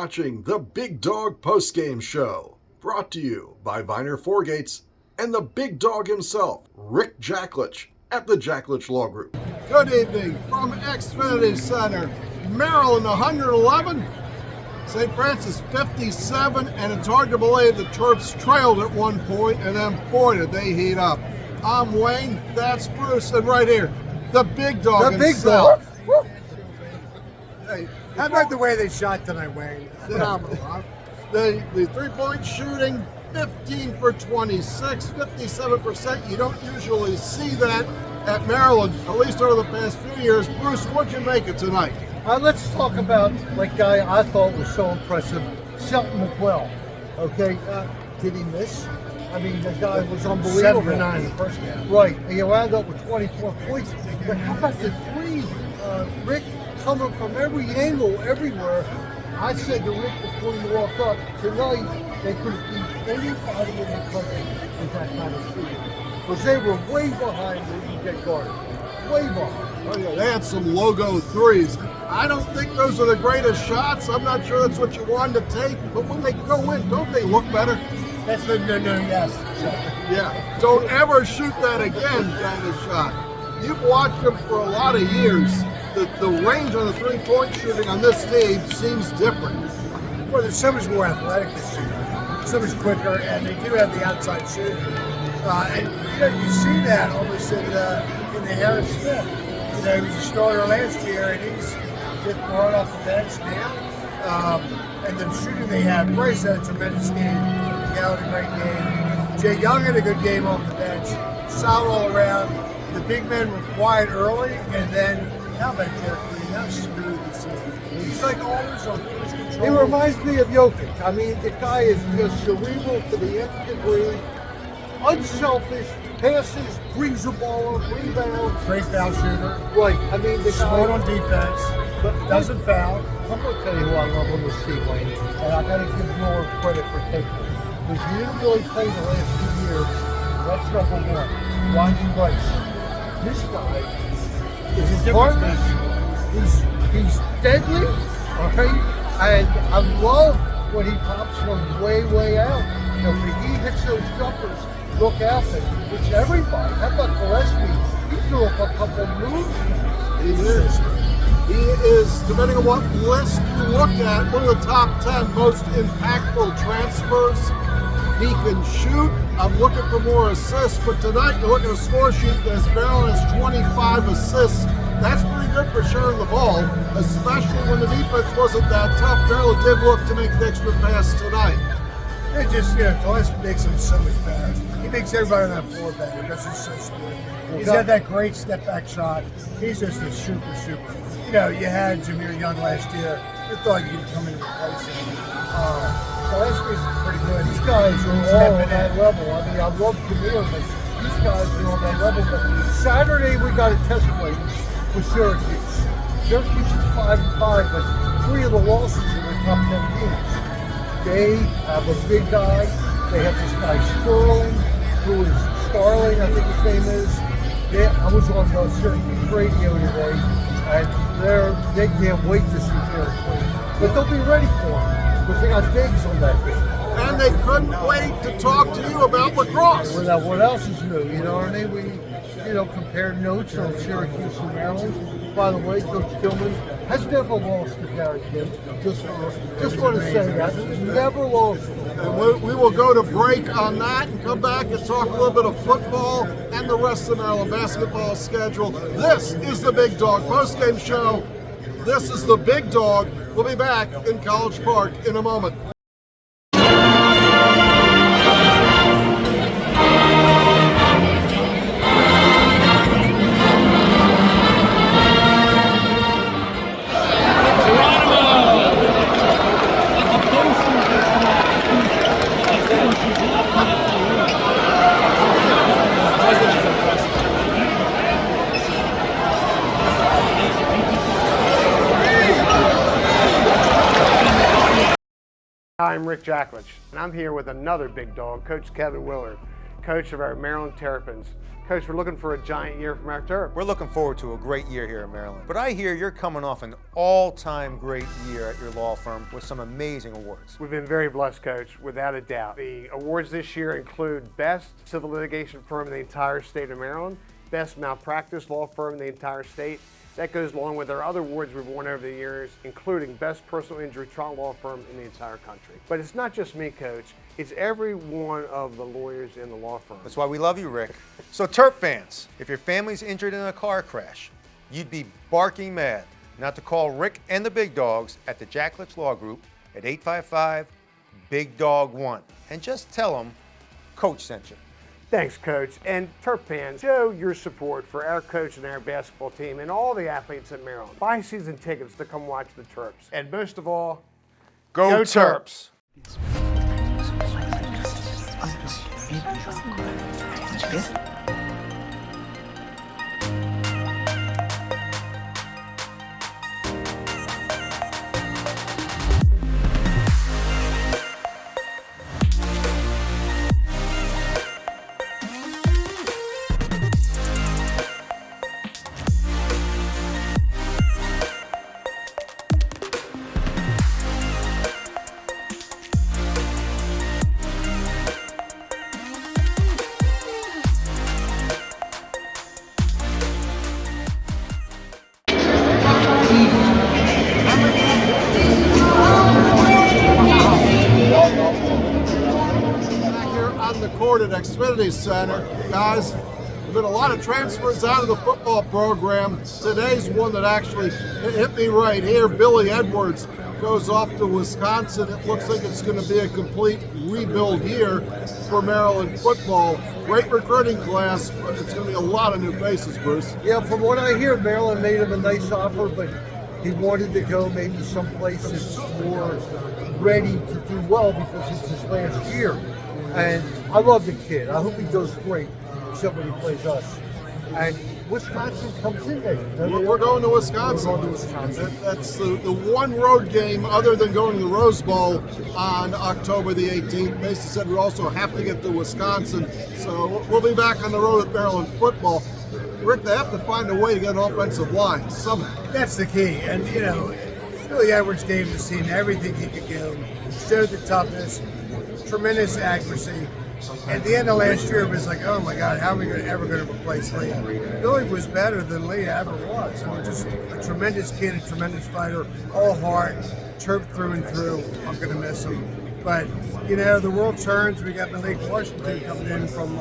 watching the Big Dog Postgame Show, brought to you by Viner Foregates and the Big Dog himself, Rick Jacklich, at the Jacklich Law Group. Good evening from Xfinity Center, Maryland 111, St. Francis 57, and it's hard to believe the Terps trailed at one point, and then boy did they heat up. I'm Wayne, that's Bruce, and right here, the Big Dog himself. Big Dog. Hey, how about the way they shot tonight, Wayne? Phenomenal, huh? The three-point shooting, 15 for 26, 57%. You don't usually see that at Maryland, at least over the past few years. Bruce, what'd you make it tonight? Let's talk about like guy I thought was so impressive, Shelton McWell. Okay, did he miss? I mean, the guy was unbelievable. 7 for 9 in the first half. Right, and he wound up with 24 points. But how about the three, Rick, coming from every angle, everywhere? I said to Rick before you walked up, tonight they could have beat anybody in the country with that kind of shooting. Because they were way behind the EJ guard. Way behind. Oh yeah, they had some logo threes. I don't think those are the greatest shots. I'm not sure that's what you wanted to take, but when they go in, don't they look better? That's been no, yes. Yeah, don't ever shoot that again kind of shot. You've watched them for a lot of years. The range on the three-point shooting on this team seems different. Well, they're so much more athletic this year, so much quicker, and they do have the outside shooting. And you see that almost in the Harris Smith. He was a starter last year, and he's fifth guard off the bench now. And the shooting they have, Bryce had a tremendous game. Gal had a great game. Jay Young had a good game off the bench. Solid all around. The big men were quiet early, and then how about Derek Green? How smooth this is. He's like always on his control. He reminds me of Jokic. I mean, the guy is just cerebral to the nth degree, unselfish, passes, brings the ball up, rebounds. Great foul shooter. Right. I mean, the Smart guy on defense, but doesn't foul. I'm going to tell you who I love on this team, Wayne, and I got to give more credit for taking it. Because you didn't really play the last 2 years. That's number one. Ronnie Rice. This guy is important. He's deadly, all right? And I love when he pops from way out. You know, when he hits those jumpers, look out for him. It's everybody. How about Gillespie? He threw up a couple moves. He is, depending on what list you look at, one of the top 10 most impactful transfers. He can shoot. I'm looking for more assists, but tonight you're looking at a score sheet as Maryland has 25 assists. That's pretty good for sharing the ball, especially when the defense wasn't that tough. Maryland did look to make the extra pass tonight. It just, Gillespie makes him so much better. He makes everybody on that floor better because he's so smooth. He's got that great step back shot. He's just a super. You had Jameer Young last year. You thought you could come in and replace him. Gillespie's pretty good. These guys are all on that level. I mean, I love Jameer, but these guys are on that level. But Saturday, we got a test play with Syracuse. Syracuse is 5-5, but 3 of the losses are in the top 10 teams. They have a big guy. They have this guy Sterling, who is Starling, I think his name is. I was on the Syracuse radio today, and they can't wait to see Derek Green. But they'll be ready for him, because they got bigs on that team. And they couldn't wait to talk to you about lacrosse. Well, what else is new? You know what I mean? We, compared notes on Syracuse and Maryland. By the way, Coach Tillman has never lost to Gary Kim. Just want to say that. Never lost. And we will go to break on that and come back and talk a little bit of football and the rest of the Maryland basketball schedule. This is the Big Dog postgame show. This is the Big Dog. We'll be back in College Park in a moment. Hi, I'm Rick Jacklich, and I'm here with another big dog, Coach Kevin Willard. coach of our Maryland Terrapins. Coach, we're looking for a giant year from our Terp. We're looking forward to a great year here in Maryland. But I hear you're coming off an all-time great year at your law firm with some amazing awards. We've been very blessed, Coach, without a doubt. The awards this year include Best Civil Litigation Firm in the entire state of Maryland, Best Malpractice Law Firm in the entire state. That goes along with our other awards we've won over the years, including Best Personal Injury Trial Law Firm in the entire country. But it's not just me, Coach. It's every one of the lawyers in the law firm. That's why we love you, Rick. So Terp fans, if your family's injured in a car crash, you'd be barking mad not to call Rick and the Big Dogs at the Jacklich Law Group at 855-BIG-DOG-1 and just tell them Coach sent you. Thanks, Coach. And Terp fans, show your support for our coach and our basketball team and all the athletes in Maryland. Buy season tickets to come watch the Terps. And most of all, Go Terps! Back here on the court at Xfinity Center, guys. There's been a lot of transfers out of the football program. Today's one that actually hit me right here. Billy Edwards goes off to Wisconsin. It looks like it's going to be a complete rebuild year for Maryland football. Great recruiting class, but it's going to be a lot of new faces, Bruce. Yeah, from what I hear, Maryland made him a nice offer, but he wanted to go maybe someplace that's more ready to do well because it's his last year. And I love the kid. I hope he does great, except when he plays us. And Wisconsin comes in there. We're going to Wisconsin. We're going to Wisconsin. That's the one road game other than going to the Rose Bowl on October the 18th. Mason said we also have to get to Wisconsin, so we'll be back on the road at Maryland football. Rick, they have to find a way to get an offensive line somehow. That's the key. And, you know, Billy Edwards gave this team everything he could give, showed the toughness, tremendous accuracy. At the end of last year, it was like, oh my God, how are we ever going to replace Lee? Billy was better than Lee ever was. I mean, just a tremendous kid, a tremendous fighter, all heart, Terp through and through. I'm going to miss him. But, you know, the world turns. We got Malik Washington coming in from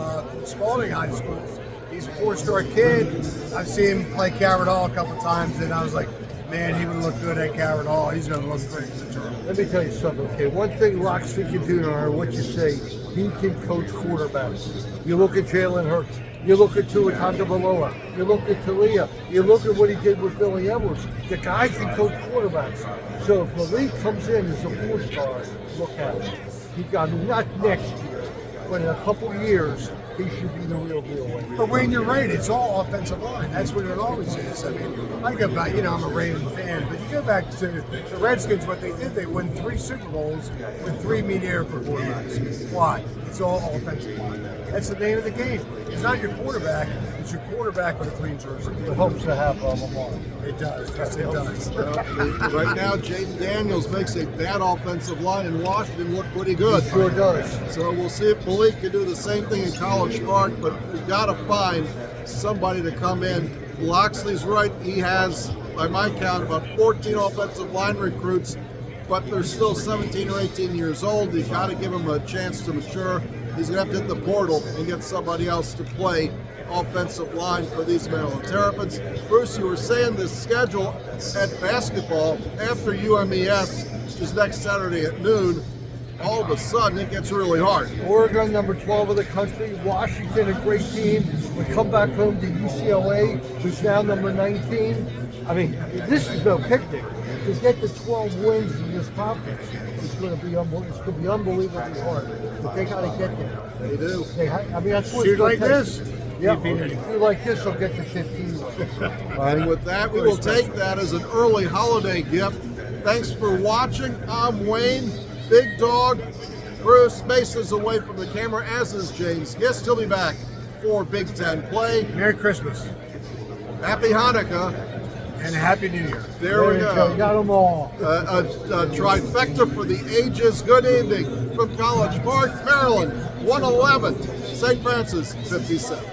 Spalding High School. He's a four-star kid. I've seen him play Coward Hall a couple times, and I was like, man, he would look good at Coward Hall. He's going to look great as a Terp. Let me tell you something, okay? One thing Roxy can do, no matter what you say, he can coach quarterbacks. You look at Jalen Hurts. You look at Tua Tagovailoa. You look at Talia. You look at what he did with Billy Edwards. The guy can coach quarterbacks. So if Malik comes in as a four-star, look at him. He got not next year, but in a couple years, he should be the real deal. But Wayne, you're right. It's all offensive line. That's what it always is. I mean, I go back, you know, I'm a Raven fan, but you go back to the Redskins, what they did, they won 3 Super Bowls with 3 mediocre quarterbacks. Why? It's all offensive line. That's the name of the game. It's not your quarterback. It's your quarterback with a clean jersey. It helps to have Lamar. It does. Yes, it does. Right now, Jaden Daniels makes a bad offensive line in Washington look pretty good. It sure does. So we'll see if Malik can do the same thing in College Park, but we've got to find somebody to come in. Loxley's right. He has, by my count, about 14 offensive line recruits, but they're still 17 or 18 years old. You've got to give them a chance to mature. He's going to have to hit the portal and get somebody else to play offensive line for these Maryland Terrapins. Bruce, you were saying the schedule at basketball after UMES, which is next Saturday at noon, all of a sudden it gets really hard. Oregon, number 12 of the country. Washington, a great team. We come back home to UCLA, who's now number 19. I mean, this is no picnic. To get the 12 wins in this conference is going to be unbelievably hard. But they got to get there. They do. I mean, that's what Shoot like this. Yeah, if you like this, I'll get to 15. And with that, we will take that as an early holiday gift. Thanks for watching. I'm Wayne, Big Dog. Bruce Mace is away from the camera, as is James Gist. He'll be back for Big Ten play. Merry Christmas Happy Hanukkah. and Happy New Year. There we you go. got them all. A trifecta for the ages. Good evening from College Park, Maryland. 111, St. Francis 57.